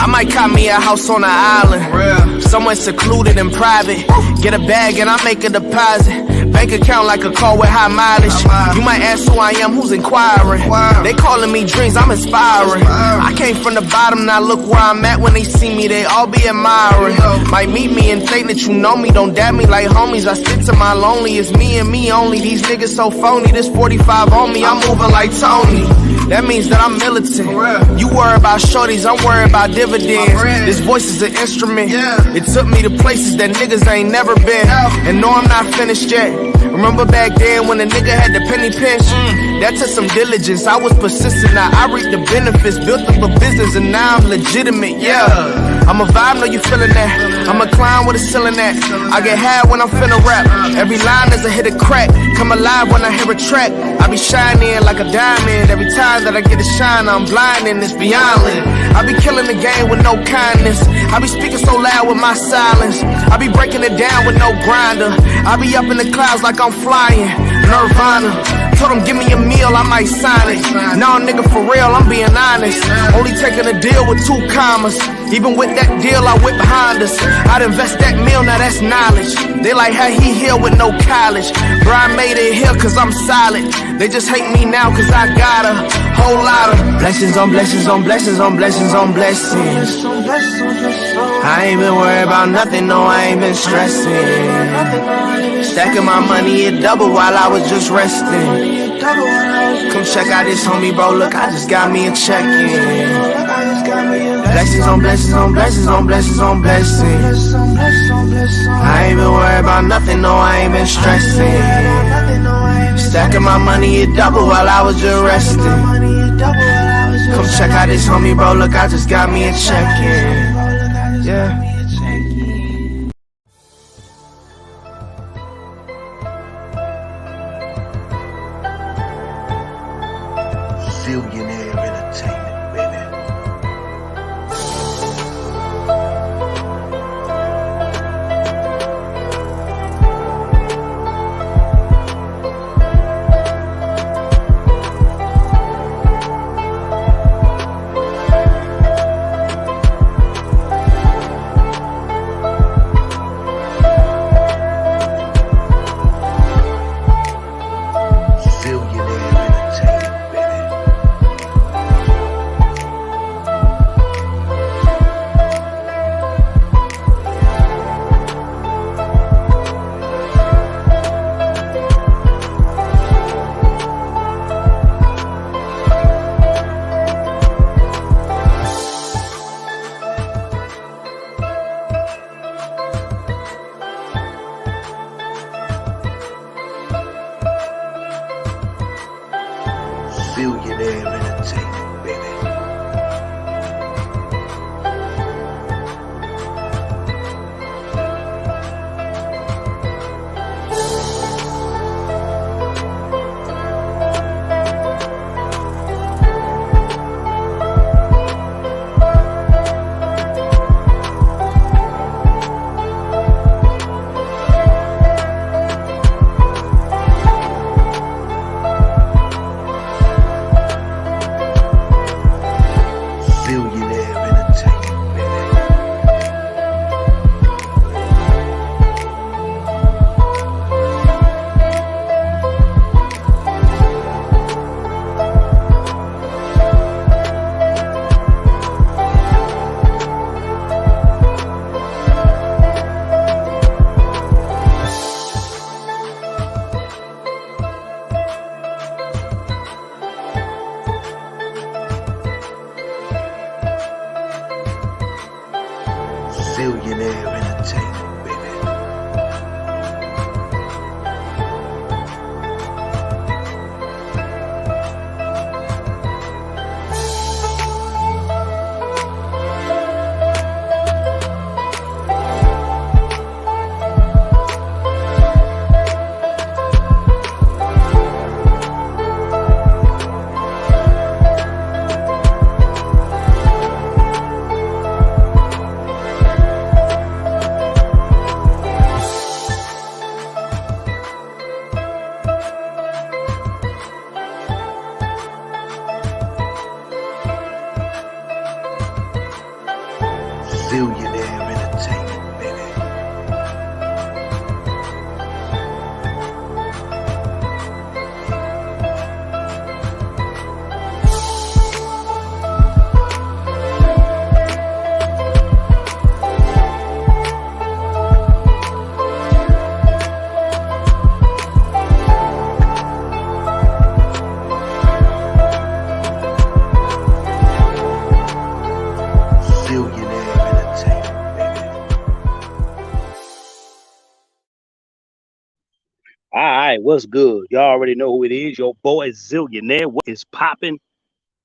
might cop me a house on an island, somewhere secluded and private. Get a bag and I make a deposit. Bank account like a car with high mileage. You might ask who I am, who's inquiring. They calling me dreams, I'm inspiring. I came from the bottom, now look where I'm at. When they see me, they all be admiring. Might meet me and think that you know me. Don't dab me like homies, I stick to my lonely. It's me and me only. These niggas so phony, this 45 on me, I'm moving like Tony. That means that I'm militant. You worry about shorties, I'm worried about dividends. This voice is an instrument. It took me to places that niggas ain't never been. And no, I'm not finished yet. Remember back then when a nigga had the penny pinch? That took some diligence, I was persistent. Now I reap the benefits, built up a business and now I'm legitimate, I'm a vibe, know you feeling that. I'm a clown with a ceiling at. I get high when I'm finna rap. Every line is a hit a crack. Come alive when I hear a track. I be shining like a diamond. Every time that I get a shine, I'm blinding, it's beyond lit. I be killing the game with no kindness. I be speaking so loud with my silence. I be breaking it down with no grinder. I be up in the clouds like I'm flying. Nirvana. Told him give me a meal, I might sign it. Nah, nigga, for real, I'm being honest. Only taking a deal with 2 commas. Even with that deal, I whip behind us. I'd invest that meal, now that's knowledge. They like how he here with no college. Bro, I made it here cause I'm solid. They just hate me now cause I got a whole lot of blessings on blessings on blessings on blessings on blessings. I ain't been worried about nothing, no, I ain't been stressing. Stacking my money, it doubled while I was just resting. Come check out this homie, bro, look, I just got me a check-in. Blessings on blessings on blessings on blessings on blessings. I ain't been worried about nothing, no, I ain't been stressing. Stacking my money, it doubled while I was just resting. Come check out this homie, bro, look, I just got me a check-in. Billionaire entertainment, baby. Billionaire entertainment, baby. Billionaire entertainment, baby. Billionaire entertainment, baby. Billionaire entertainment, baby. All right, what's good? Y'all already know who it is. Your boy Zillionaire. What is popping?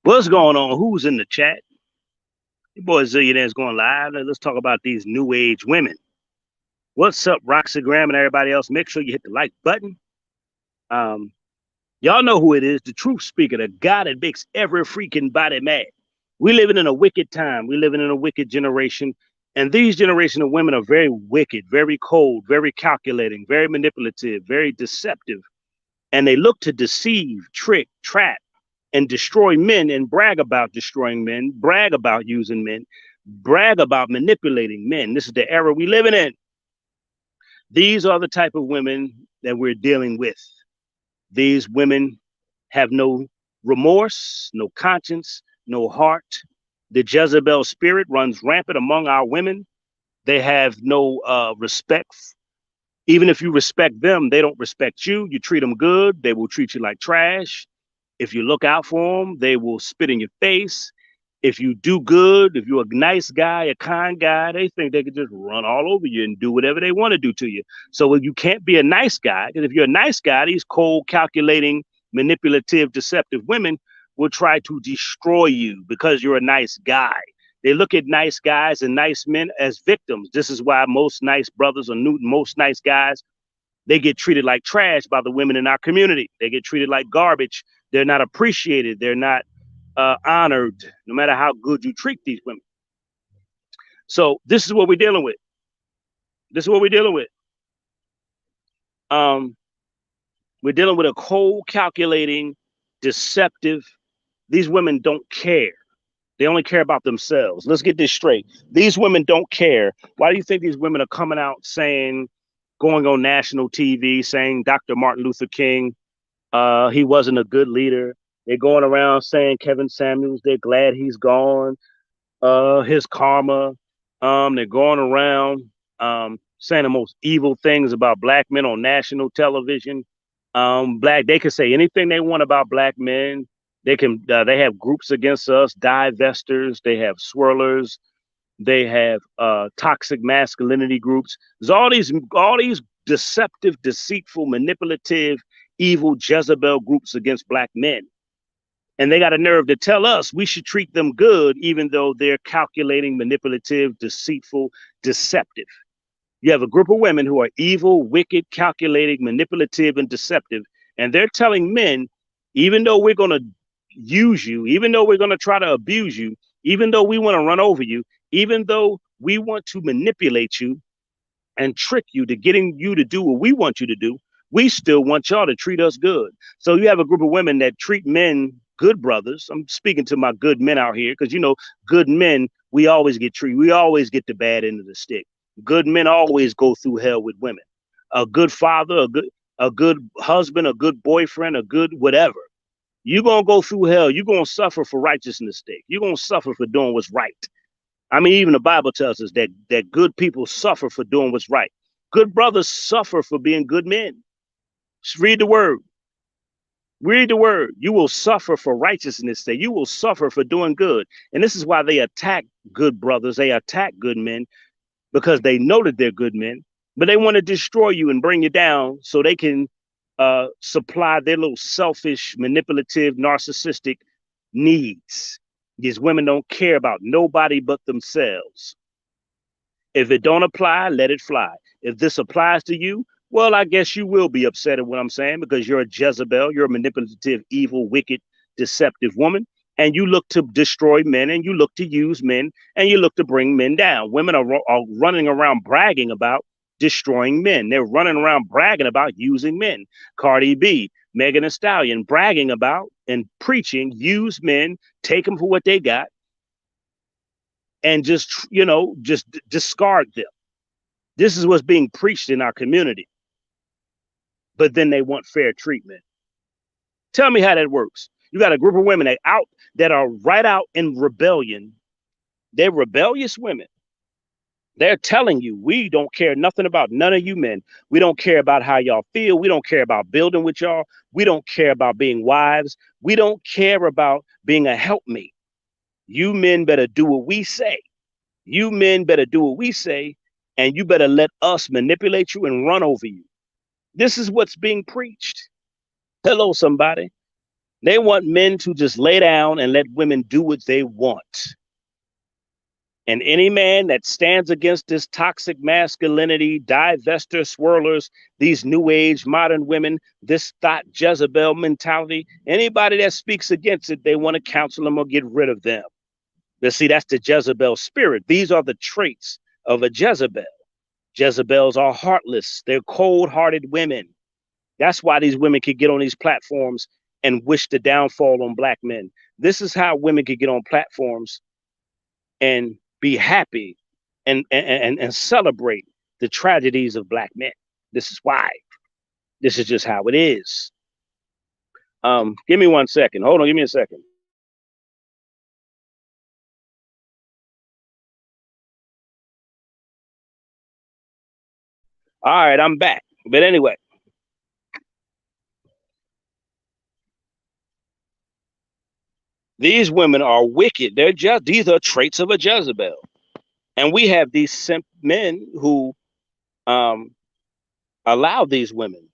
What's going on? Who's in the chat? Your boy Zillionaire is going live. Let's talk about these new age women. What's up, Roxygram and everybody else? Make sure you hit the like button. Y'all know who it is. The truth speaker, the guy that makes every freaking body mad. We living in a wicked time. We living in a wicked generation. And these generation of women are very wicked, very cold, very calculating, very manipulative, very deceptive. And they look to deceive, trick, trap, and destroy men and brag about destroying men, brag about using men, brag about manipulating men. This is the era we living in. These are the type of women that we're dealing with. These women have no remorse, no conscience, no heart. The Jezebel spirit runs rampant among our women. They have no respect. Even if you respect them, they don't respect you. You treat them good, they will treat you like trash. If you look out for them, they will spit in your face. If you do good, if you're a nice guy, a kind guy, they think they can just run all over you and do whatever they want to do to you. So you can't be a nice guy, because if you're a nice guy, these cold, calculating, manipulative, deceptive women will try to destroy you because you're a nice guy. They look at nice guys and nice men as victims. This is why most nice brothers or most nice guys, they get treated like trash by the women in our community. They get treated like garbage. They're not appreciated. They're not honored, no matter how good you treat these women. So this is what we're dealing with. This is what we're dealing with. We're dealing with a cold, calculating, deceptive. These women don't care. They only care about themselves. Let's get this straight. These women don't care. Why do you think these women are coming out saying, going on national TV, saying Dr. Martin Luther King, he wasn't a good leader? They're going around saying Kevin Samuels, they're glad he's gone. His karma. They're going around saying the most evil things about black men on national television. They can say anything they want about black men. They can. They have groups against us, divestors. They have swirlers. They have toxic masculinity groups. There's all these deceptive, deceitful, manipulative, evil Jezebel groups against black men. And they got a nerve to tell us we should treat them good, even though they're calculating, manipulative, deceitful, deceptive. You have a group of women who are evil, wicked, calculating, manipulative, and deceptive. And they're telling men, even though we're going to use you, even though we're going to try to abuse you, even though we want to run over you, even though we want to manipulate you and trick you to getting you to do what we want you to do, we still want y'all to treat us good. So you have a group of women that treat men, good brothers. I'm speaking to my good men out here, because, you know, good men, we always get treated. We always get the bad end of the stick. Good men always go through hell with women. A good father, a good husband, a good boyfriend, a good whatever. You're going to go through hell. You're going to suffer for righteousness' sake. You're going to suffer for doing what's right. I mean, even the Bible tells us that good people suffer for doing what's right. Good brothers suffer for being good men. Just read the word. Read the word. You will suffer for righteousness' sake. You will suffer for doing good. And this is why they attack good brothers. They attack good men, because they know that they're good men, but they want to destroy you and bring you down so they can supply their little selfish, manipulative, narcissistic needs. These women don't care about nobody but themselves. If it don't apply, let it fly. If this applies to you, well, I guess you will be upset at what I'm saying, because you're a Jezebel, you're a manipulative, evil, wicked, deceptive woman, and you look to destroy men, and you look to use men, and you look to bring men down. Women are running around bragging about destroying men. They're running around bragging about using men. Cardi B, Megan Thee Stallion, bragging about and preaching, use men, take them for what they got, and just, just discard them. This is what's being preached in our community. But then they want fair treatment. Tell me how that works. You got a group of women that are right out in rebellion. They're rebellious women. They're telling you, we don't care nothing about none of you men. We don't care about how y'all feel. We don't care about building with y'all. We don't care about being wives. We don't care about being a helpmate. You men better do what we say. You men better do what we say, and you better let us manipulate you and run over you. This is what's being preached. Hello, somebody. They want men to just lay down and let women do what they want. And any man that stands against this toxic masculinity, divester, swirlers, these new age modern women, this thought Jezebel mentality, anybody that speaks against it, they want to counsel them or get rid of them. But see, that's the Jezebel spirit. These are the traits of a Jezebel. Jezebels are heartless. They're cold-hearted women. That's why these women can get on these platforms and wish the downfall on black men. This is how women can get on platforms and be happy and celebrate the tragedies of black men. This is why. This is just how it is. Give me 1 second. Hold on, give me a second. All right, I'm back. But anyway, these women are wicked. These are traits of a Jezebel. And we have these simp men who allow these women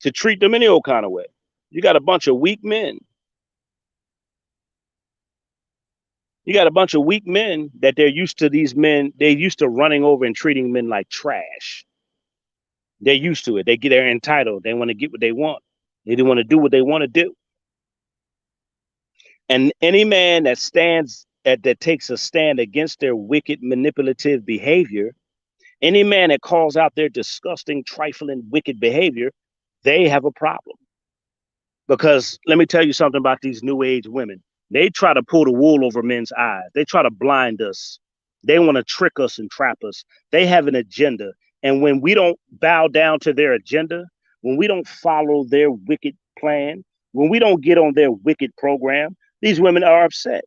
to treat them any old kind of way. You got a bunch of weak men. You got a bunch of weak men that they're used to these men. They're used to running over and treating men like trash. They're used to it. They're entitled. They want to get what they want. They don't want to do what they want to do. And any man that takes a stand against their wicked, manipulative behavior, any man that calls out their disgusting, trifling, wicked behavior, they have a problem. Because let me tell you something about these new age women. They try to pull the wool over men's eyes. They try to blind us. They want to trick us and trap us. They have an agenda. And when we don't bow down to their agenda, when we don't follow their wicked plan, when we don't get on their wicked program, these women are upset.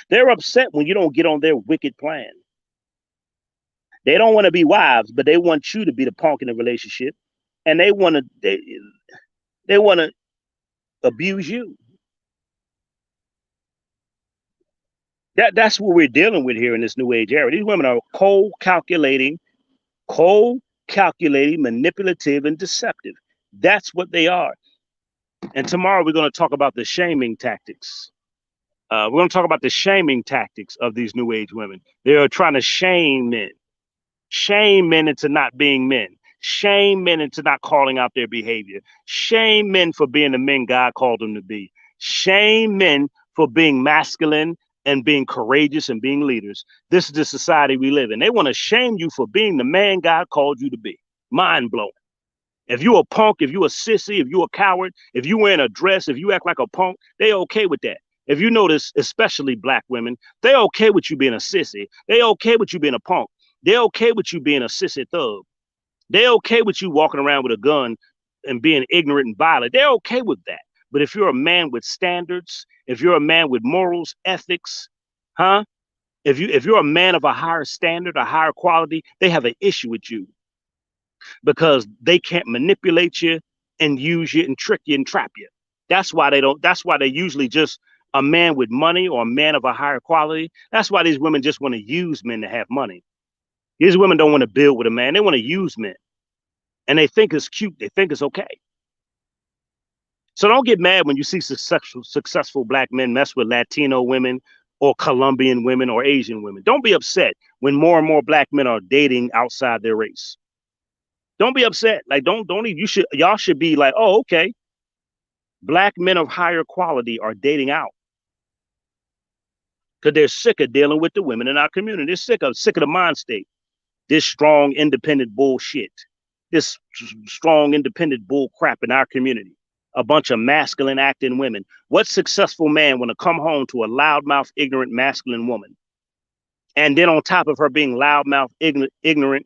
They're upset when you don't get on their wicked plan. They don't want to be wives, but they want you to be the punk in the relationship, and they want to abuse you. That's what we're dealing with here in this new age era. These women are cold calculating, manipulative, and deceptive. That's what they are. And tomorrow we're going to talk about the shaming tactics. We're going to talk about the shaming tactics of these new age women. They are trying to shame men into not being men, shame men into not calling out their behavior, shame men for being the men God called them to be, shame men for being masculine and being courageous and being leaders. This is the society we live in. They want to shame you for being the man God called you to be. Mind blowing. If you a punk, if you a sissy, if you a coward, if you wearing a dress, if you act like a punk, they okay with that. If you notice, especially black women, they okay with you being a sissy. They okay with you being a punk. They're okay with you being a sissy thug. They're okay with you walking around with a gun and being ignorant and violent. They're okay with that. But if you're a man with standards, if you're a man with morals, ethics, if you're a man of a higher standard, a higher quality, they have an issue with you because they can't manipulate you and use you and trick you and trap you. That's why they're usually just a man with money or a man of a higher quality. That's why these women just want to use men to have money. These women don't want to build with a man. They want to use men. And they think it's cute. They think it's okay. So don't get mad when you see successful black men mess with Latino women or Colombian women or Asian women. Don't be upset when more and more black men are dating outside their race. Don't be upset. Like y'all should be like, oh, okay. Black men of higher quality are dating out. Because they're sick of dealing with the women in our community. They're sick of the mind state. This strong, independent bullshit. This strong, independent bull crap in our community. a bunch of masculine acting women. What successful man want to come home to a loudmouth, ignorant, masculine woman? And then on top of her being loudmouth, ignorant,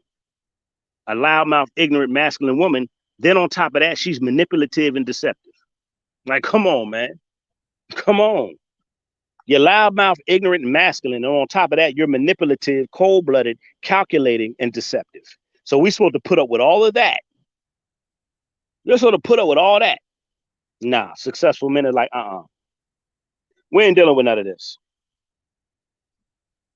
a loudmouth, ignorant, masculine woman, then on top of that, she's manipulative and deceptive. Like, come on, man. Come on. You're loudmouth, ignorant, and masculine. And on top of that, you're manipulative, cold-blooded, calculating, and deceptive. So we're supposed to put up with all of that. You're supposed to put up with all that. Nah, successful men are like, we ain't dealing with none of this.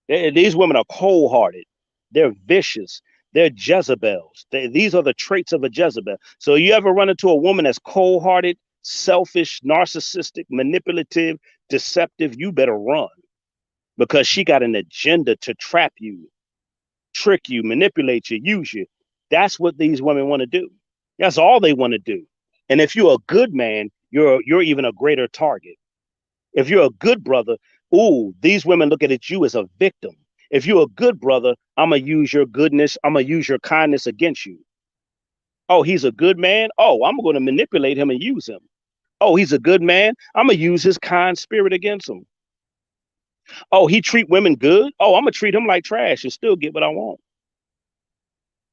These women are cold-hearted. They're vicious. They're Jezebels. These are the traits of a Jezebel. So you ever run into a woman that's cold-hearted, selfish, narcissistic, manipulative, deceptive, you better run, because she got an agenda to trap you, trick you, manipulate you, use you. That's what these women want to do. That's all they want to do. And if you're a good man, you're even a greater target. If you're a good brother, ooh, these women look at you as a victim. If you're a good brother, I'm going to use your goodness. I'm going to use your kindness against you. Oh, he's a good man. Oh, I'm going to manipulate him and use him. Oh, he's a good man. I'm going to use his kind spirit against him. Oh, he treat women good. Oh, I'm going to treat him like trash and still get what I want.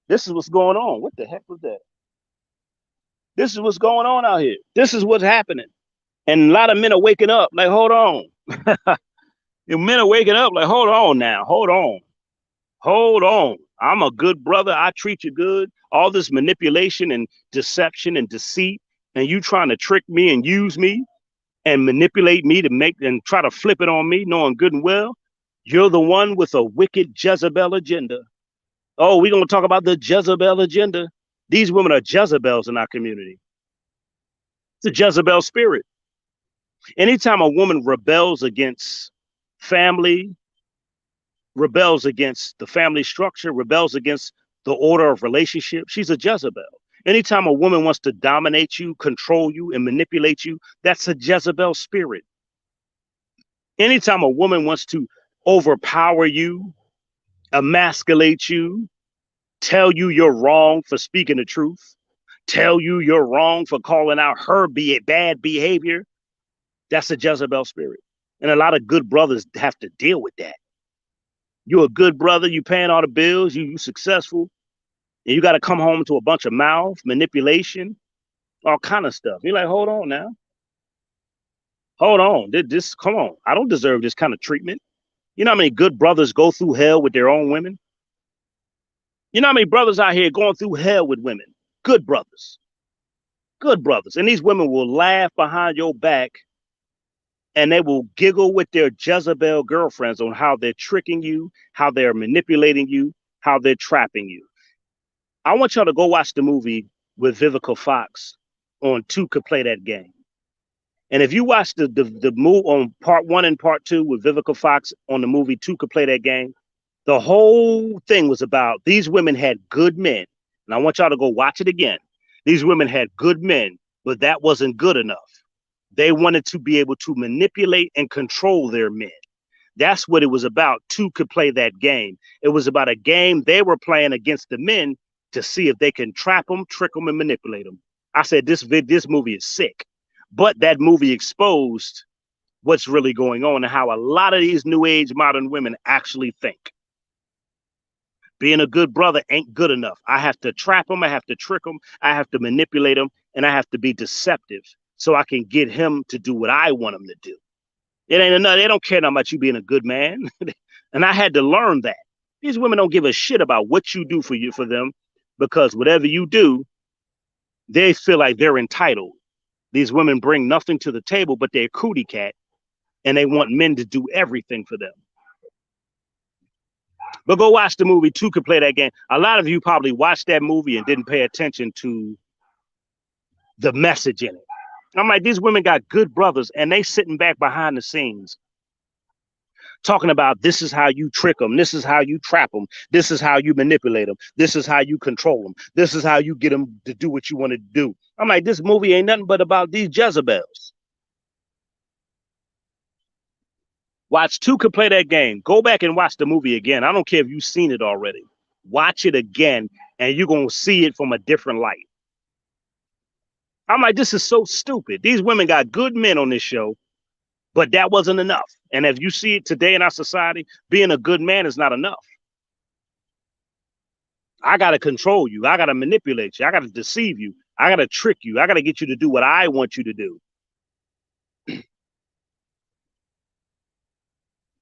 This is what's going on. What the heck was that? This is what's going on out here. This is what's happening. And a lot of men are waking up like, hold on. Men are waking up like, hold on now. Hold on. Hold on. I'm a good brother. I treat you good. All this manipulation and deception and deceit, and you trying to trick me and use me and manipulate me to make and try to flip it on me, knowing good and well, you're the one with a wicked Jezebel agenda. Oh, we're going to talk about the Jezebel agenda. These women are Jezebels in our community. It's a Jezebel spirit. Anytime a woman rebels against family, rebels against the family structure, rebels against the order of relationship, she's a Jezebel. Anytime a woman wants to dominate you, control you, and manipulate you, that's a Jezebel spirit. Anytime a woman wants to overpower you, emasculate you, tell you you're wrong for speaking the truth, tell you you're wrong for calling out her bad behavior, that's a Jezebel spirit. And a lot of good brothers have to deal with that. You're a good brother, you paying all the bills, you successful, and you got to come home to a bunch of mouth, manipulation, all kind of stuff. You're like, hold on now. Hold on. Come on. I don't deserve this kind of treatment. You know how many good brothers go through hell with their own women? You know how many brothers out here going through hell with women? Good brothers. Good brothers. And these women will laugh behind your back, and they will giggle with their Jezebel girlfriends on how they're tricking you, how they're manipulating you, how they're trapping you. I want y'all to go watch the movie with Vivica Fox on Two Could Play That Game. And if you watch the move on part 1 and part 2 with Vivica Fox on the movie Two Could Play That Game, the whole thing was about these women had good men. And I want y'all to go watch it again. These women had good men, but that wasn't good enough. They wanted to be able to manipulate and control their men. That's what it was about. Two Could Play That Game. It was about a game they were playing against the men to see if they can trap them, trick them, and manipulate them. I said, this movie is sick. But that movie exposed what's really going on and how a lot of these new age modern women actually think. Being a good brother ain't good enough. I have to trap them. I have to trick them. I have to manipulate them. And I have to be deceptive so I can get him to do what I want him to do. It ain't enough. They don't care about you being a good man. And I had to learn that. These women don't give a shit about what you do for them, because whatever you do, they feel like they're entitled. These women bring nothing to the table but their cootie cat, and they want men to do everything for them. But go watch the movie Two Could Play That Game. A lot of you probably watched that movie and didn't pay attention to the message in it. I'm like, these women got good brothers, and they sitting back behind the scenes talking about this is how you trick them. This is how you trap them. This is how you manipulate them. This is how you control them. This is how you get them to do what you want to do. I'm like, this movie ain't nothing but about these Jezebels. Watch Two Could Play That Game. Go back and watch the movie again. I don't care if you've seen it already. Watch it again, and you're going to see it from a different light. I'm like, this is so stupid. These women got good men on this show, but that wasn't enough. And as you see it today in our society, being a good man is not enough. I got to control you. I got to manipulate you. I got to deceive you. I got to trick you. I got to get you to do what I want you to do.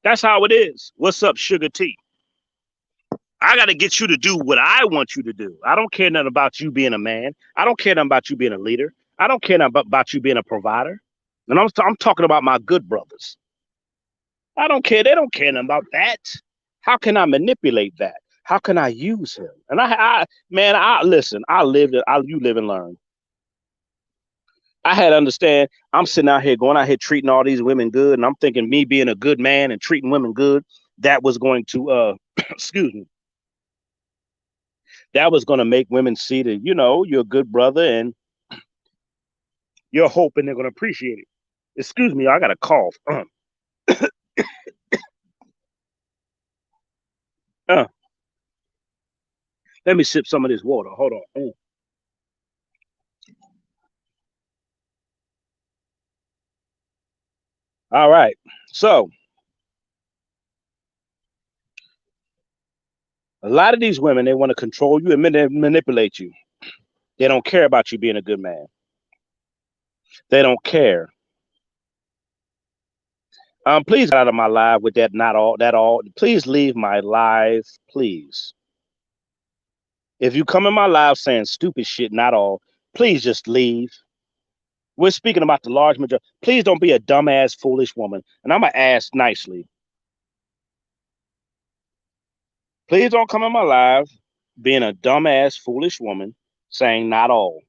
That's how it is. What's up, Sugar T? I got to get you to do what I want you to do. I don't care nothing about you being a man. I don't care nothing about you being a leader. I don't care nothing about you being a provider. And I'm talking about my good brothers. I don't care. They don't care nothing about that. How can I manipulate that? How can I use him? And I listen. You live and learn. I had to understand. I'm sitting out here going out here treating all these women good, and I'm thinking me being a good man and treating women good, that was going to excuse me. That was going to make women see that, you know, you're a good brother and you're hoping they're going to appreciate it. Excuse me, I got a cough. Let me sip some of this water. Hold on. All right. So a lot of these women, they want to control you and manipulate you. They don't care about you being a good man. They don't care. Please get out of my live with that. Not all that all. Please leave my live, please. If you come in my live saying stupid shit, not all, please just leave. We're speaking about the large majority. Please don't be a dumbass, foolish woman. And I'm gonna ask nicely. Please don't come in my live being a dumbass, foolish woman saying not all.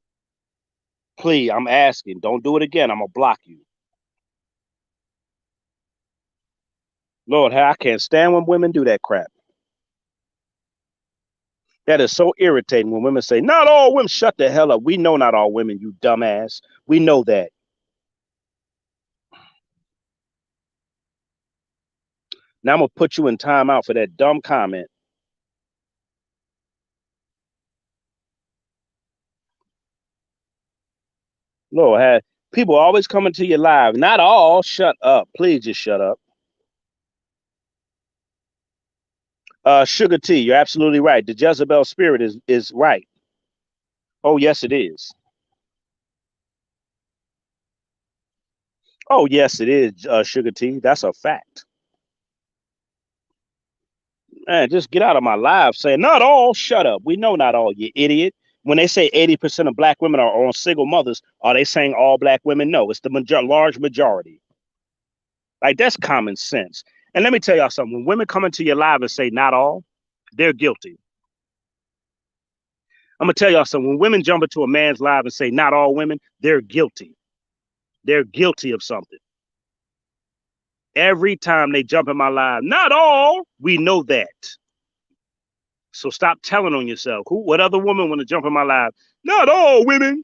Please, I'm asking. Don't do it again. I'm gonna block you. Lord, I can't stand when women do that crap. That is so irritating when women say, not all women. Shut the hell up. We know not all women, you dumbass. We know that. Now I'm going to put you in timeout for that dumb comment. Lord, people always coming to your live. Not all. Shut up. Please just shut up. Sugar T, you're absolutely right. The Jezebel spirit is right. Oh, yes, it is. Oh, yes, it is, Sugar T. That's a fact. Man, just get out of my live saying, not all. Shut up. We know not all, you idiot. When they say 80% of black women are on single mothers, are they saying all black women? No, it's the large majority. Like, that's common sense. And let me tell y'all something. When women come into your live and say not all, they're guilty. I'm going to tell y'all something. When women jump into a man's live and say not all women, they're guilty. They're guilty of something. Every time they jump in my live, not all, we know that. So stop telling on yourself. What other woman want to jump in my live? Not all women.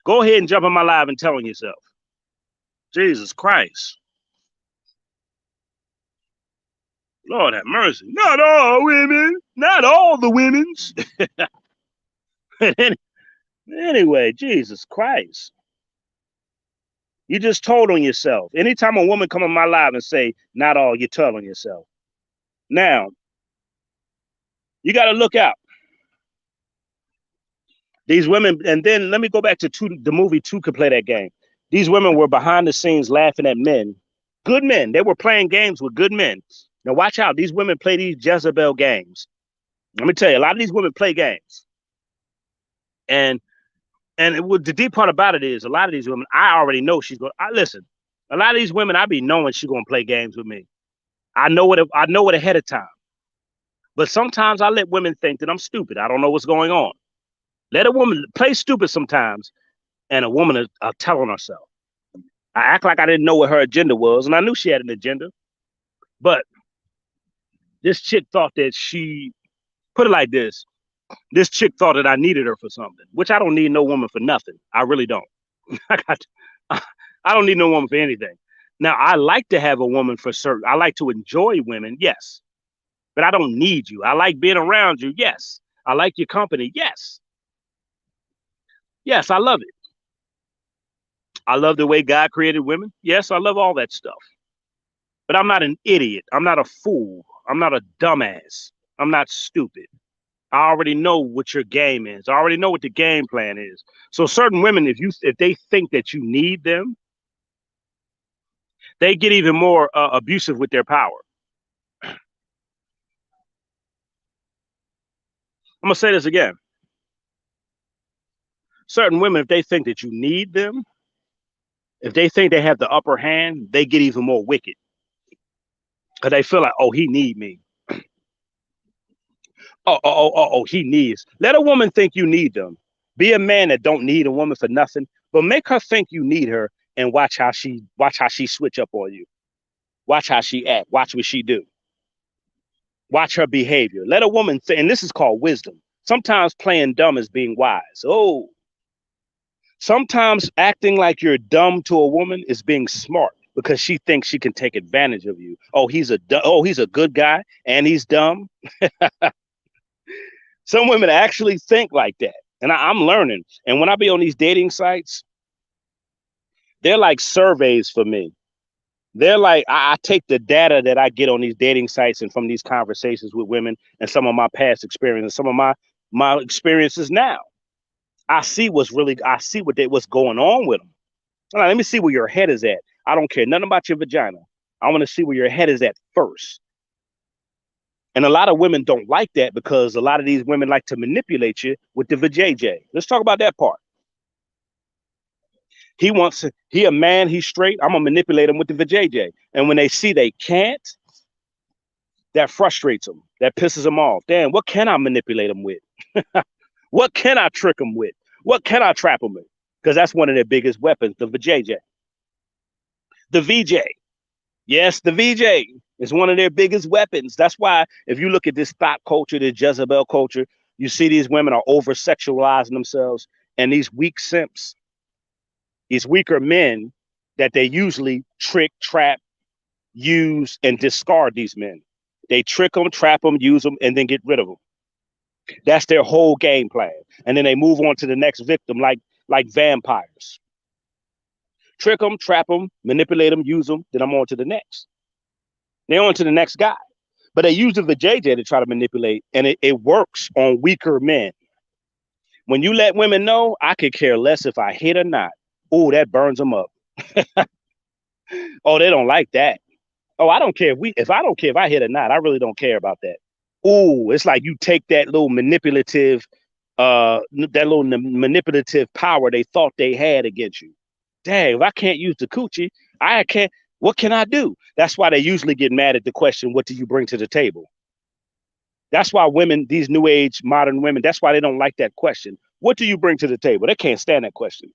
Go ahead and jump in my live and tell on yourself. Jesus Christ. Lord have mercy. Not all women. Not all the women's. Anyway, Jesus Christ. You just told on yourself. Anytime a woman come in my live and say, not all, you tell on yourself. Now, you got to look out. These women, and then let me go back to the movie Two Could Play That Game. These women were behind the scenes laughing at men. Good men. They were playing games with good men. Now watch out. These women play these Jezebel games. Let me tell you, a lot of these women play games. And the deep part about it is a lot of these women, I already know she's going to, listen, a lot of these women, I be knowing she's going to play games with me. I know it ahead of time. But sometimes I let women think that I'm stupid. I don't know what's going on. Let a woman play stupid sometimes, and a woman is telling herself. I act like I didn't know what her agenda was, and I knew she had an agenda. But this chick thought that put it like this. This chick thought that I needed her for something, which I don't need no woman for nothing. I really don't. I don't need no woman for anything. Now, I like to have a woman for certain. I like to enjoy women, yes. But I don't need you. I like being around you, yes. I like your company, yes. Yes, I love it. I love the way God created women. Yes, I love all that stuff. But I'm not an idiot. I'm not a fool. I'm not a dumbass. I'm not stupid. I already know what your game is. I already know what the game plan is. So certain women, if they think that you need them, they get even more abusive with their power. I'm gonna say this again. Certain women, if they think that you need them, if they think they have the upper hand, they get even more wicked because they feel like, oh, he need me. Oh, he needs. Let a woman think you need them. Be a man that don't need a woman for nothing, but make her think you need her, and watch how she switch up on you. Watch how she act. Watch what she do. Watch her behavior. Let a woman think, and this is called wisdom. Sometimes playing dumb is being wise. Oh, sometimes acting like you're dumb to a woman is being smart because she thinks she can take advantage of you. He's a good guy and he's dumb. Some women actually think like that. And I'm learning. And when I be on these dating sites, they're like surveys for me. They're like, I take the data that I get on these dating sites and from these conversations with women and some of my past experiences, some of my experiences now. I see what's going on with them. All right, let me see where your head is at. I don't care nothing about your vagina. I want to see where your head is at first. And a lot of women don't like that because a lot of these women like to manipulate you with the vajayjay. Let's talk about that part. He a man, he's straight. I'm gonna manipulate him with the vajayjay. And when they see they can't, that frustrates them. That pisses them off. Damn, what can I manipulate them with? What can I trick them with? What can I trap them with? Because that's one of their biggest weapons, the vajayjay. The VJ. Yes, the VJ is one of their biggest weapons. That's why if you look at this thought culture, the Jezebel culture, you see these women are over sexualizing themselves, and these weak simps, these weaker men that they usually trick, trap, use, and discard these men. They trick them, trap them, use them, and then get rid of them. That's their whole game plan. And then they move on to the next victim like vampires. Trick them, trap them, manipulate them, use them, then I'm on to the next. They're on to the next guy. But they use the JJ to try to manipulate, and it works on weaker men. When you let women know, I could care less if I hit or not. Oh, that burns them up. Oh, they don't like that. Oh, I don't care if I hit or not. I really don't care about that. Oh, it's like you take that little manipulative power they thought they had against you. Dang, if I can't use the coochie, I can't. What can I do? That's why they usually get mad at the question, what do you bring to the table? That's why women, these new age modern women, that's why they don't like that question. What do you bring to the table? They can't stand that question.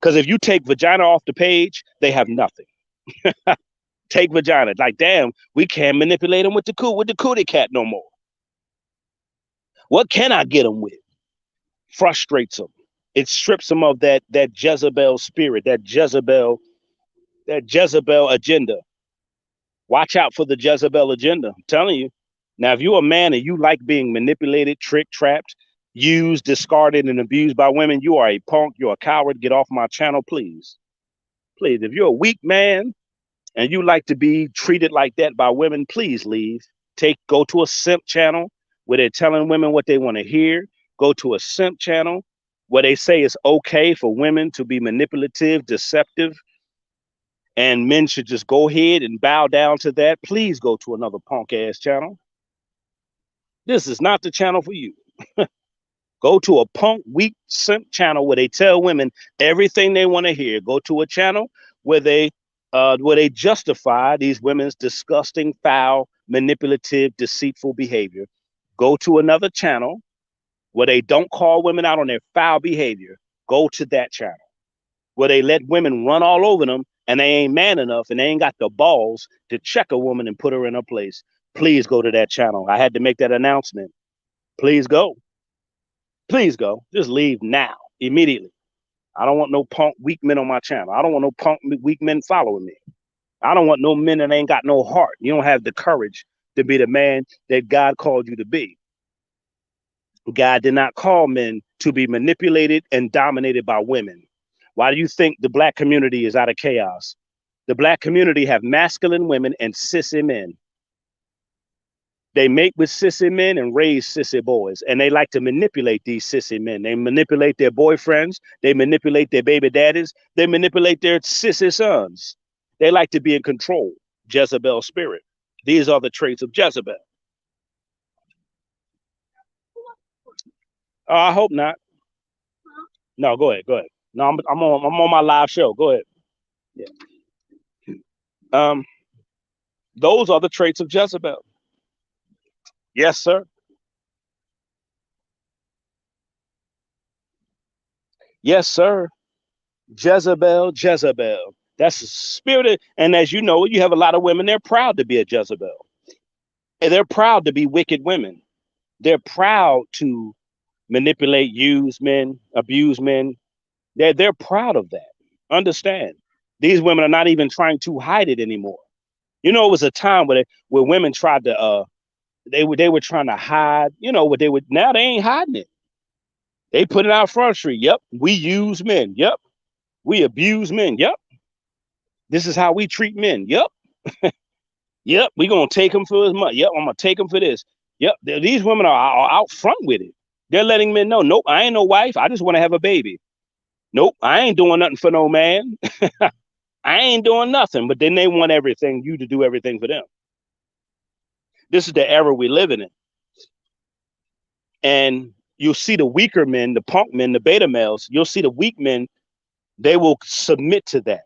Because if you take vagina off the page, they have nothing. Take vagina. Like, damn, we can't manipulate them with the cootie cat no more. What can I get them with? Frustrates them. It strips them of that Jezebel spirit, that Jezebel agenda. Watch out for the Jezebel agenda. I'm telling you. Now, if you're a man and you like being manipulated, tricked, trapped, used, discarded, and abused by women, you are a punk. You're a coward. Get off my channel, please. Please. If you're a weak man and you like to be treated like that by women, please leave. Go to a simp channel where they're telling women what they want to hear. Go to a simp channel where they say it's okay for women to be manipulative, deceptive, and men should just go ahead and bow down to that. Please go to another punk ass channel. This is not the channel for you. Go to a punk, weak, simp channel where they tell women everything they want to hear. Go to a channel where they justify these women's disgusting, foul, manipulative, deceitful behavior. Go to another channel where they don't call women out on their foul behavior. Go to that channel where they let women run all over them and they ain't man enough and they ain't got the balls to check a woman and put her in her place. Please go to that channel. I had to make that announcement. Please go. Please go. Just leave now, immediately. I don't want no punk weak men on my channel. I don't want no punk weak men following me. I don't want no men that ain't got no heart. You don't have the courage to be the man that God called you to be. God did not call men to be manipulated and dominated by women. Why do you think the black community is out of chaos? The black community have masculine women and sissy men. They mate with sissy men and raise sissy boys, and they like to manipulate these sissy men. They manipulate their boyfriends. They manipulate their baby daddies. They manipulate their sissy sons. They like to be in control. Jezebel spirit. These are the traits of Jezebel. Oh, I hope not. No, go ahead. Go ahead. No, I'm on my live show. Go ahead. Yeah. Those are the traits of Jezebel. Yes, sir. Yes, sir. Jezebel, Jezebel. That's the spirit. And as you know, you have a lot of women, they're proud to be a Jezebel. And they're proud to be wicked women. They're proud to manipulate, use men, abuse men. They're proud of that. Understand. These women are not even trying to hide it anymore. You know, it was a time where women tried to they were trying to hide, you know, what they would now they ain't hiding it. They put it out front street. Yep. We use men. Yep. We abuse men. Yep. This is how we treat men. Yep. Yep. We're gonna take him for his money. Yep, I'm gonna take him for this. Yep. These women are out front with it. They're letting men know, nope, I ain't no wife. I just want to have a baby. Nope, I ain't doing nothing for no man. I ain't doing nothing. But then they want everything, you to do everything for them. This is the era we're living in. And you'll see the weaker men, the punk men, the beta males, you'll see the weak men, they will submit to that.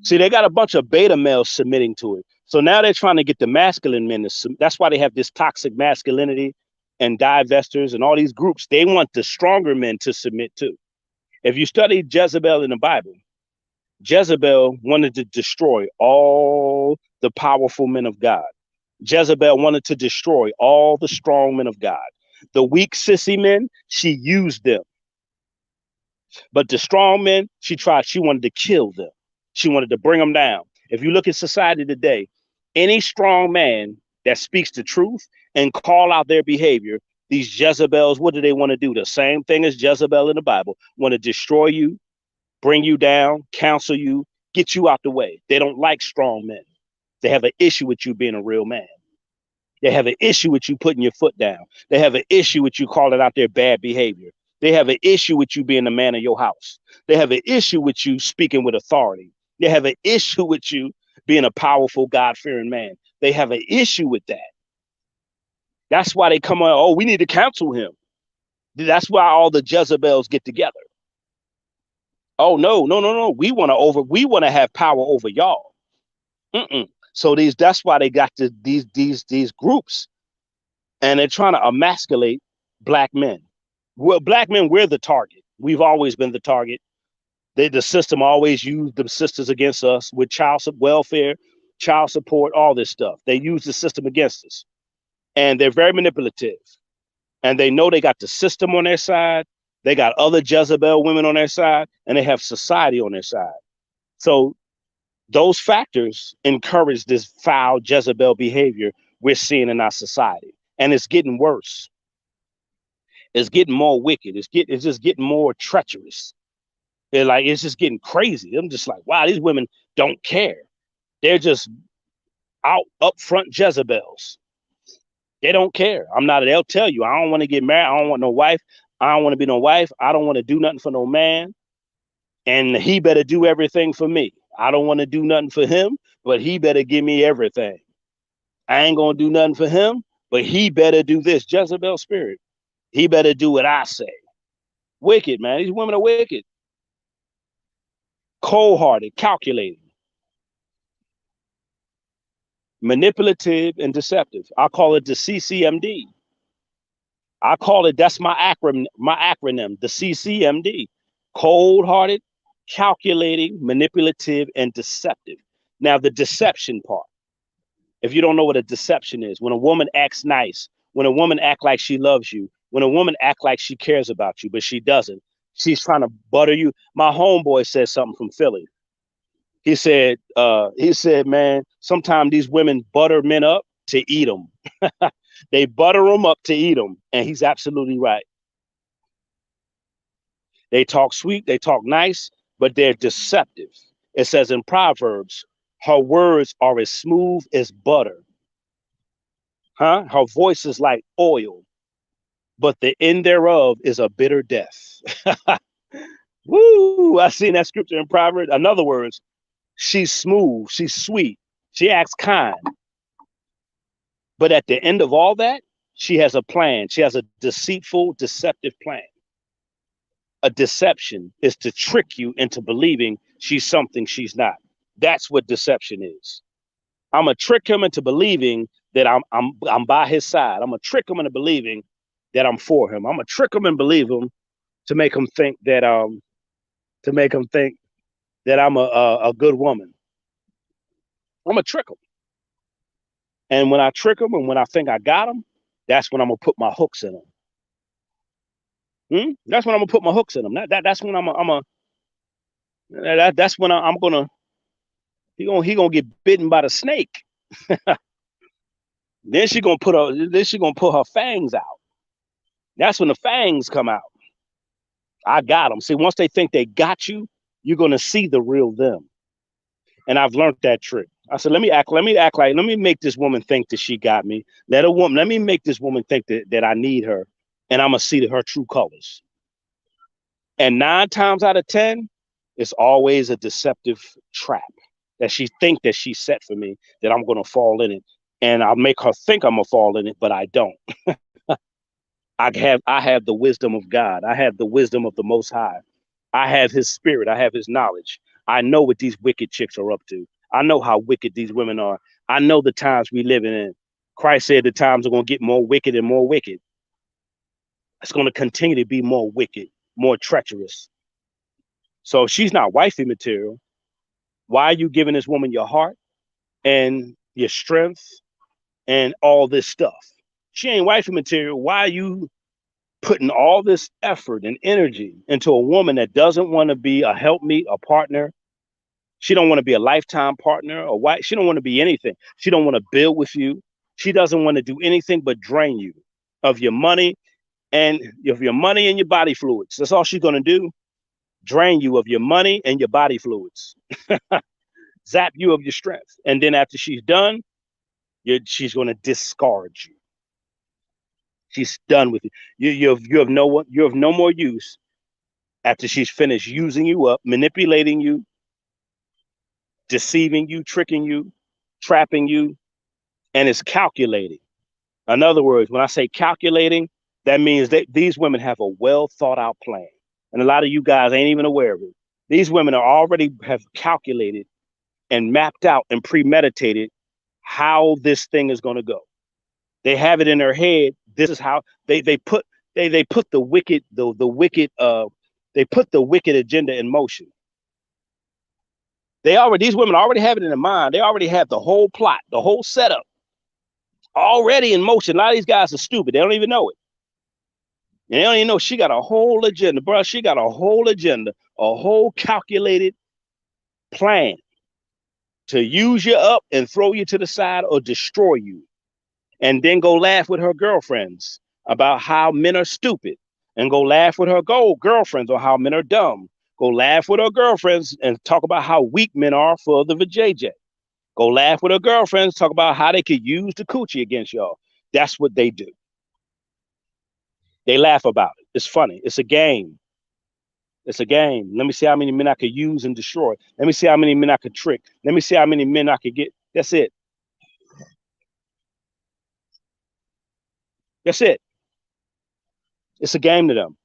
See, they got a bunch of beta males submitting to it. So now they're trying to get the masculine men to that's why they have this toxic masculinity and divestors and all these groups. They want the stronger men to submit to. If you study Jezebel in the Bible, Jezebel wanted to destroy all the powerful men of God. Jezebel wanted to destroy all the strong men of God. The weak sissy men, she used them. But the strong men, she wanted to kill them. She wanted to bring them down. If you look at society today, any strong man that speaks the truth and call out their behavior, these Jezebels, what do they want to do? The same thing as Jezebel in the Bible, want to destroy you, bring you down, counsel you, get you out the way. They don't like strong men. They have an issue with you being a real man. They have an issue with you putting your foot down. They have an issue with you calling out their bad behavior. They have an issue with you being the man of your house. They have an issue with you speaking with authority. They have an issue with you being a powerful, God-fearing man. They have an issue with that. That's why they come on, oh, we need to counsel him. That's why all the Jezebels get together. Oh, no. We want to have power over y'all. So that's why they got these groups, and they're trying to emasculate black men. Well, black men, we're the target. We've always been the target. The system always used the sisters against us with child welfare, child support, all this stuff. They use the system against us, and they're very manipulative. And they know they got the system on their side. They got other Jezebel women on their side, and they have society on their side. So those factors encourage this foul Jezebel behavior we're seeing in our society. And it's getting worse. It's getting more wicked. It's just getting more treacherous. It's just getting crazy. I'm just like, wow, these women don't care. They're just up front Jezebels. They don't care. They'll tell you, I don't want to get married. I don't want no wife. I don't want to be no wife. I don't want to do nothing for no man. And he better do everything for me. I don't want to do nothing for him, but he better give me everything. I ain't going to do nothing for him, but he better do this. Jezebel spirit. He better do what I say. Wicked, man. These women are wicked. Cold-hearted, calculating. Manipulative and deceptive. I call it the CCMD. That's my acronym, the CCMD. Cold-hearted, calculating, manipulative, and deceptive. Now, the deception part. If you don't know what a deception is, when a woman acts nice, when a woman acts like she loves you, when a woman acts like she cares about you, but she doesn't, she's trying to butter you. My homeboy said something from Philly. He said, man, sometimes these women butter men up to eat them. They butter them up to eat them. And he's absolutely right. They talk sweet, they talk nice, but they're deceptive. It says in Proverbs, her words are as smooth as butter. Her voice is like oil, but the end thereof is a bitter death. Woo! I seen that scripture in Proverbs. In other words, she's smooth, she's sweet, she acts kind. But at the end of all that, she has a plan. She has a deceitful, deceptive plan. A deception is to trick you into believing she's something she's not. That's what deception is. I'm gonna trick him into believing that I'm by his side. I'm gonna trick him into believing that I'm for him. I'm gonna trick him and believe him to make him think that I'm a good woman. I'm gonna trick him. And when I trick him and when I think I got him, that's when I'm gonna put my hooks in him. That's when I'm gonna put my hooks in him. That's when that's when I'm gonna he gonna get bitten by the snake. Then she gonna put her fangs out. That's when the fangs come out. I got them. See, once they think they got you, you're gonna see the real them. And I've learned that trick. I said, let me make this woman think that she got me. Let me make this woman think that I need her, and I'm gonna see her true colors. And 9 times out of 10, it's always a deceptive trap that she think that she's set for me, that I'm gonna fall in it. And I'll make her think I'm gonna fall in it, but I don't. I have the wisdom of God. I have the wisdom of the Most High. I have His Spirit. I have His knowledge. I know what these wicked chicks are up to. I know how wicked these women are. I know the times we living in. Christ said the times are going to get more wicked and more wicked. It's going to continue to be more wicked, more treacherous. So if she's not wifey material, why are you giving this woman your heart and your strength and all this stuff? She ain't wifey material. Why are you putting all this effort and energy into a woman that doesn't want to be a helpmeet, a partner? She don't want to be a lifetime partner or wife. She don't want to be anything. She don't want to build with you. She doesn't want to do anything but drain you of your money and your body fluids. That's all she's going to do. Drain you of your money and your body fluids. Zap you of your strength. And then after she's done, she's going to discard you. She's done with you. You have no more use after she's finished using you up, manipulating you, deceiving you, tricking you, trapping you, and is calculating. In other words, when I say calculating, that means that these women have a well thought out plan. And a lot of you guys ain't even aware of it. These women are already have calculated and mapped out and premeditated how this thing is going to go. They have it in their head. This is how they put the wicked agenda in motion. These women already have it in their mind. They already have the whole plot, the whole setup already in motion. A lot of these guys are stupid. They don't even know it. And they don't even know she got a whole agenda, bro. She got a whole agenda, a whole calculated plan to use you up and throw you to the side or destroy you. And then go laugh with her girlfriends about how men are stupid, and go laugh with her girlfriends on how men are dumb. Go laugh with her girlfriends and talk about how weak men are for the JJ. Go laugh with her girlfriends, talk about how they could use the coochie against y'all. That's what they do. They laugh about it. It's funny. It's a game. It's a game. Let me see how many men I could use and destroy. Let me see how many men I could trick. Let me see how many men I could get. That's it. That's it. It's a game to them.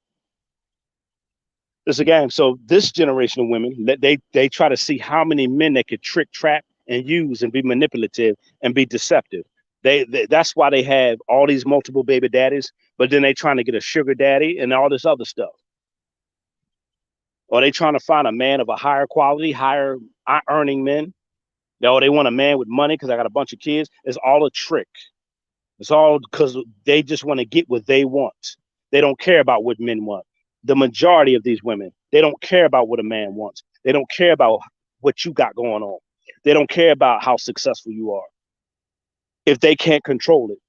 It's a game. So this generation of women, they try to see how many men they could trick, trap, and use and be manipulative and be deceptive. That's why they have all these multiple baby daddies, but then they trying to get a sugar daddy and all this other stuff. Or they trying to find a man of a higher quality, higher earning men. Or they want a man with money because I got a bunch of kids. It's all a trick. It's all because they just want to get what they want. They don't care about what men want. The majority of these women, they don't care about what a man wants. They don't care about what you got going on. They don't care about how successful you are if they can't control it.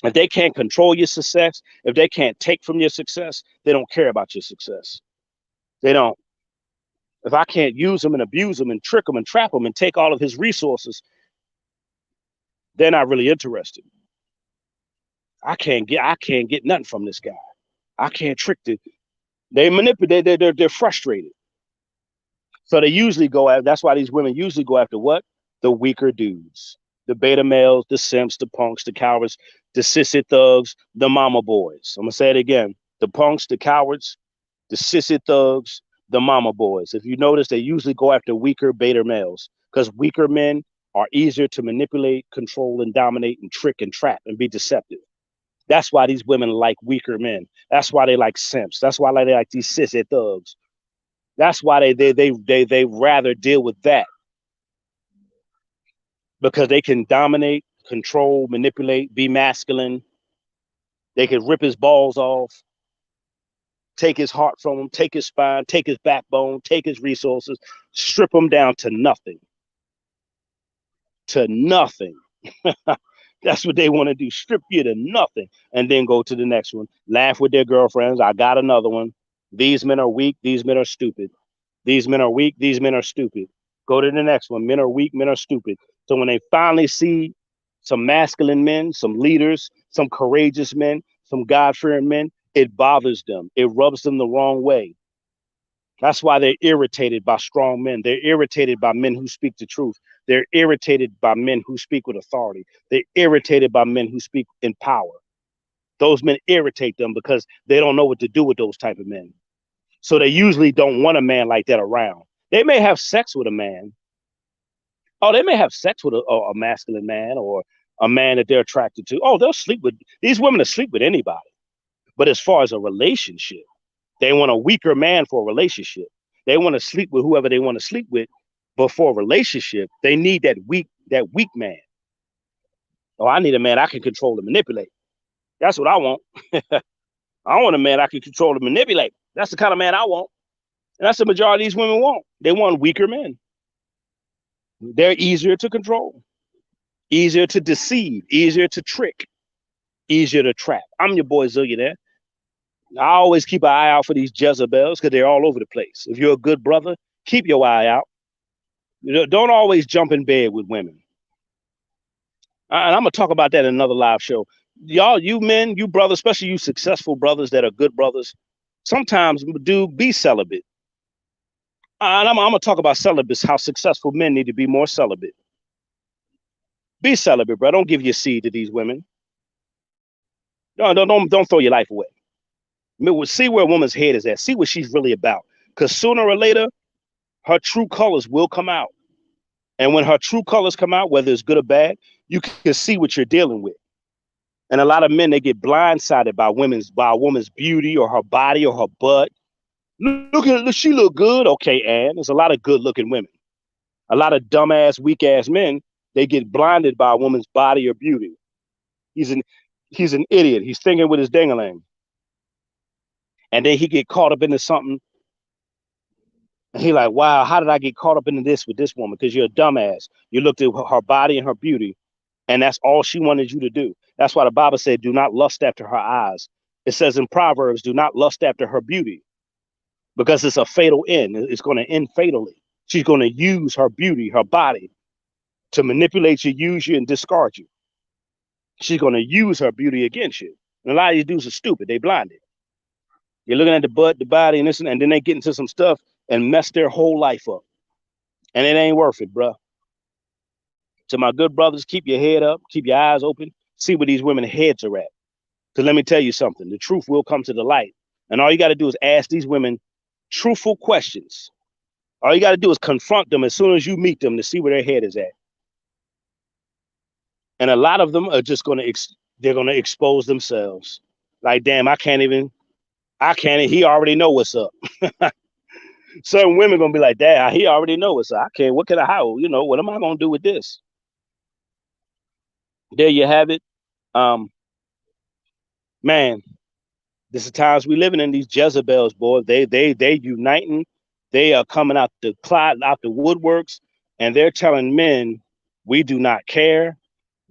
If they can't control your success, if they can't take from your success, they don't care about your success. They don't. If I can't use them and abuse them and trick them and trap them and take all of his resources, they're not really interested. I can't get nothing from this guy. I can't trick the. They manipulate. They're frustrated. So they usually go after. That's why these women usually go after what? The weaker dudes, the beta males, the simps, the punks, the cowards, the sissy thugs, the mama boys. I'm gonna say it again: the punks, the cowards, the sissy thugs, the mama boys. If you notice, they usually go after weaker beta males because weaker men are easier to manipulate, control, and dominate, and trick and trap and be deceptive. That's why these women like weaker men. That's why they like simps. That's why they like these sissy thugs. That's why they rather deal with that because they can dominate, control, manipulate, be masculine. They can rip his balls off, take his heart from him, take his spine, take his backbone, take his resources, strip him down to nothing. To nothing. That's what they want to do. Strip you to nothing and then go to the next one. Laugh with their girlfriends. I got another one. These men are weak. These men are stupid. These men are weak. These men are stupid. Go to the next one. Men are weak. Men are stupid. So when they finally see some masculine men, some leaders, some courageous men, some God-fearing men, it bothers them. It rubs them the wrong way. That's why they're irritated by strong men. They're irritated by men who speak the truth. They're irritated by men who speak with authority. They're irritated by men who speak in power. Those men irritate them because they don't know what to do with those type of men. So they usually don't want a man like that around. They may have sex with a man. Oh, they may have sex with a masculine man or a man that they're attracted to. Oh, they'll sleep with, these women will sleep with anybody. But as far as a relationship, they want a weaker man for a relationship. They want to sleep with whoever they want to sleep with. But for a relationship, they need that weak man. Oh, I need a man I can control and manipulate. That's what I want. I want a man I can control and manipulate. That's the kind of man I want. And that's the majority of these women want. They want weaker men. They're easier to control, easier to deceive, easier to trick, easier to trap. I'm your boy Zillionaire. I always keep an eye out for these Jezebels because they're all over the place. If you're a good brother, keep your eye out. Don't always jump in bed with women. And I'm going to talk about that in another live show. Y'all, you men, you brothers, especially you successful brothers that are good brothers, sometimes do be celibate. And I'm going to talk about celibates, how successful men need to be more celibate. Be celibate, bro. Don't give your seed to these women. Don't throw your life away. See where a woman's head is at. See what she's really about. Because sooner or later, her true colors will come out. And when her true colors come out, whether it's good or bad, you can see what you're dealing with. And a lot of men, they get blindsided by a woman's beauty or her body or her butt. Look, she look good. Okay, Ann. There's a lot of good-looking women. A lot of dumbass, weak-ass men, they get blinded by a woman's body or beauty. He's an idiot. He's thinking with his ding-a-ling. And then he get caught up into something. And he like, wow, how did I get caught up into this with this woman? Because you're a dumbass. You looked at her body and her beauty, and that's all she wanted you to do. That's why the Bible said, do not lust after her eyes. It says in Proverbs, do not lust after her beauty, because it's a fatal end. It's going to end fatally. She's going to use her beauty, her body, to manipulate you, use you, and discard you. She's going to use her beauty against you. And a lot of these dudes are stupid. They blinded. You're looking at the butt, the body, and this, and then they get into some stuff and mess their whole life up. And it ain't worth it, bro. To my good brothers, keep your head up, keep your eyes open, see where these women's heads are at. Because let me tell you something, the truth will come to the light. And all you got to do is ask these women truthful questions. All you got to do is confront them as soon as you meet them to see where their head is at. And a lot of them are just going to, they're going to expose themselves. Like, damn, he already know what's up. Certain women going to be like, damn, he already know what's up. What can I, how, what am I going to do with this? There you have it. Man, this is times we living in. These Jezebels, boy, they uniting. They are coming out the woodworks, and they're telling men, we do not care.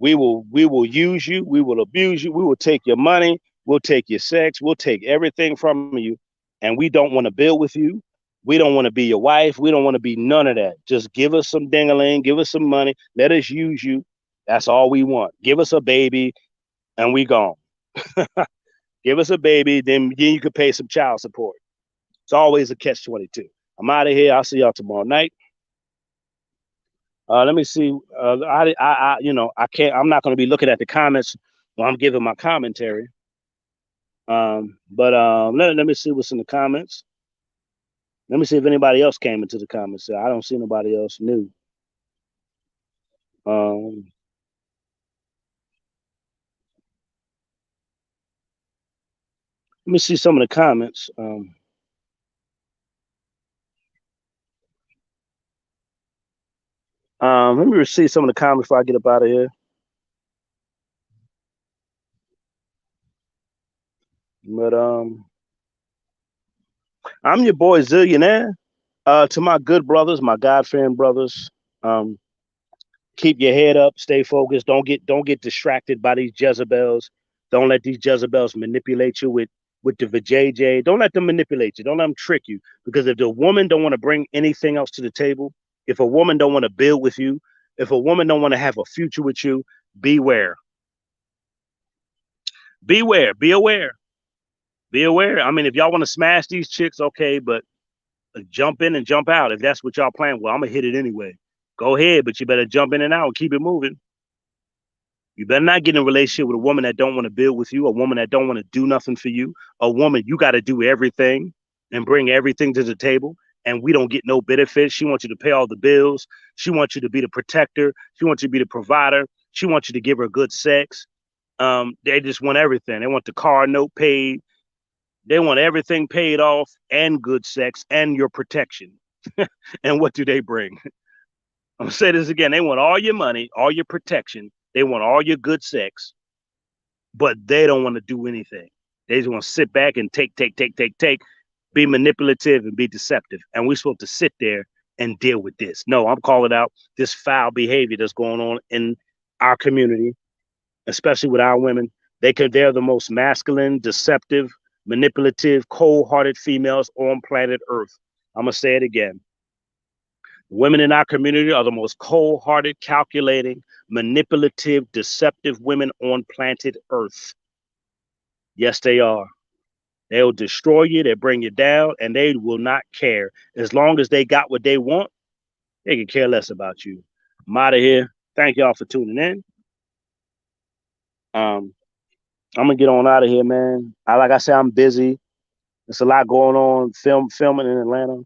We will use you. We will abuse you. We will take your money. We'll take your sex. We'll take everything from you. And we don't want to build with you. We don't want to be your wife. We don't want to be none of that. Just give us some ding-a-ling. Give us some money. Let us use you. That's all we want. Give us a baby and we gone. Give us a baby, then you could pay some child support. It's always a catch-22. I'm out of here. I'll see y'all tomorrow night. Let me see. I can't. I'm not going to be looking at the comments while I'm giving my commentary. Let me see what's in the comments. Let me see if anybody else came into the comments. I don't see nobody else new. Let me see some of the comments. Let me see some of the comments before I get up out of here. But I'm your boy Zillionaire. To my good brothers, my God-fearing brothers, keep your head up, stay focused. Don't get distracted by these Jezebels. Don't let these Jezebels manipulate you with the vajayjay. Don't let them manipulate you. Don't let them trick you. Because if the woman don't want to bring anything else to the table, if a woman don't want to build with you, if a woman don't want to have a future with you, beware. Beware. Be aware. Be aware. I mean, if y'all want to smash these chicks, okay, but jump in and jump out. If that's what y'all plan, well, I'm gonna hit it anyway. Go ahead, but you better jump in and out and keep it moving. You better not get in a relationship with a woman that don't want to build with you, a woman that don't want to do nothing for you, a woman you got to do everything and bring everything to the table, and we don't get no benefits. She wants you to pay all the bills. She wants you to be the protector. She wants you to be the provider. She wants you to give her good sex. They just want everything. They want the car note paid. They want everything paid off and good sex and your protection. And what do they bring? I'm gonna say this again. They want all your money, all your protection. They want all your good sex, but they don't want to do anything. They just want to sit back and take, be manipulative and be deceptive. And we're supposed to sit there and deal with this. No, I'm calling out this foul behavior that's going on in our community, especially with our women. They're the most masculine, deceptive, manipulative, cold-hearted females on planet Earth. I'm gonna say it again. Women in our community are the most cold-hearted, calculating, manipulative, deceptive women on planet Earth. Yes, they are. They'll destroy you, they'll bring you down, and they will not care. As long as they got what they want, they can care less about you. I'm out of here. Thank y'all for tuning in. I'm gonna get on out of here, man. Like I said, I'm busy. There's a lot going on, filming in Atlanta.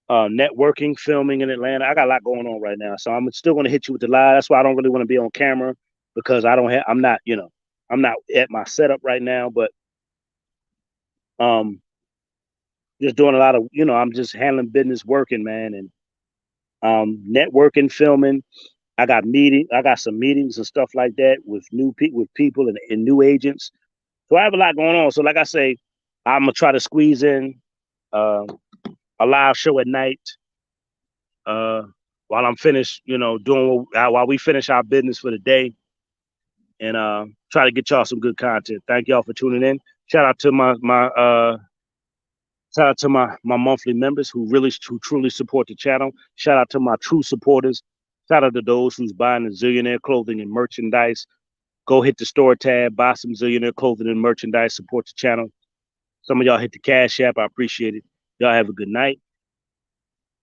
Networking, filming in Atlanta. I got a lot going on right now, so I'm still going to hit you with the live. That's why I don't really want to be on camera, because I'm not at my setup right now, but just doing a lot of, I'm just handling business, working, man, and networking, filming. I got some meetings and stuff like that with people and new agents. So I have a lot going on. So like I say, I'm gonna try to squeeze in a live show at night while I'm finished, while we finish our business for the day, and try to get y'all some good content. Thank y'all for tuning in. Shout out to my monthly members who truly support the channel. Shout out to my true supporters. Shout out to those who's buying the Zillionaire clothing and merchandise. Go hit the store tab, buy some Zillionaire clothing and merchandise, support the channel. Some of y'all hit the Cash App. I appreciate it. Y'all have a good night.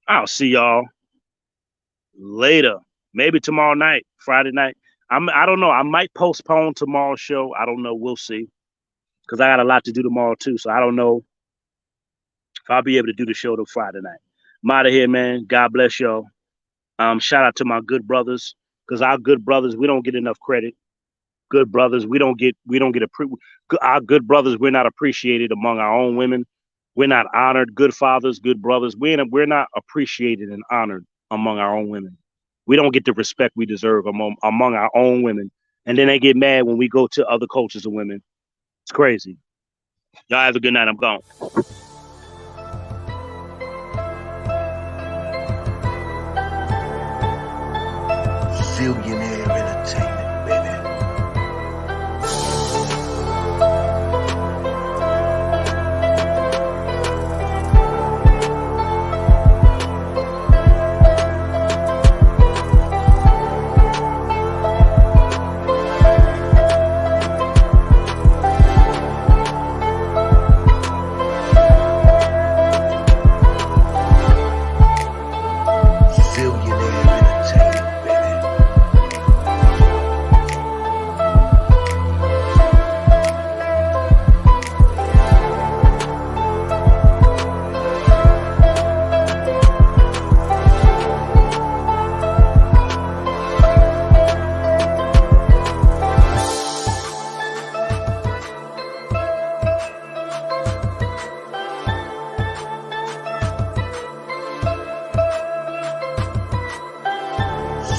I'll see y'all later. Maybe tomorrow night, Friday night. I don't know. I might postpone tomorrow's show. I don't know. We'll see. Because I got a lot to do tomorrow too. So I don't know if I'll be able to do the show till Friday night. I'm out of here, man. God bless y'all. Shout out to my good brothers. Because our good brothers, we don't get enough credit. Good brothers, our good brothers, we're not appreciated among our own women. We're not honored. Good fathers, good brothers, we're not appreciated and honored among our own women. We don't get the respect we deserve among our own women. And then they get mad when we go to other cultures of women. It's crazy. Y'all have a good night. I'm gone. Zillionaire entertainment. entertainment, baby.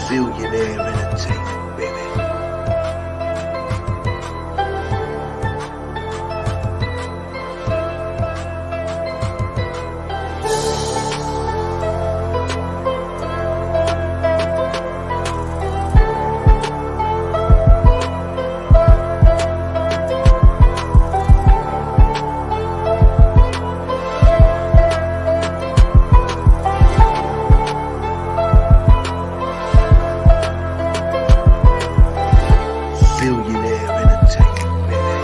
Billionaire entertainment, baby. Billionaire entertainment, baby. Billionaire entertainment, baby.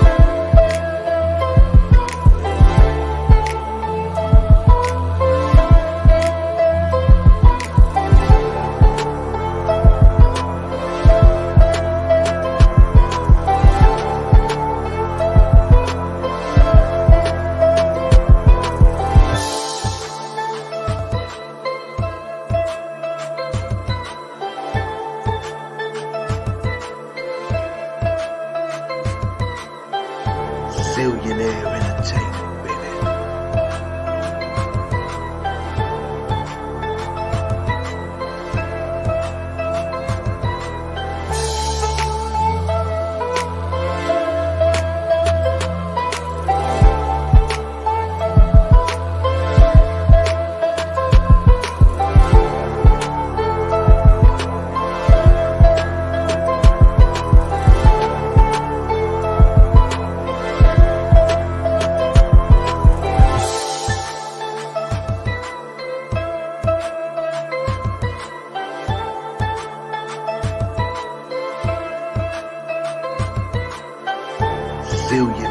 Billionaire entertainment, baby. Billionaire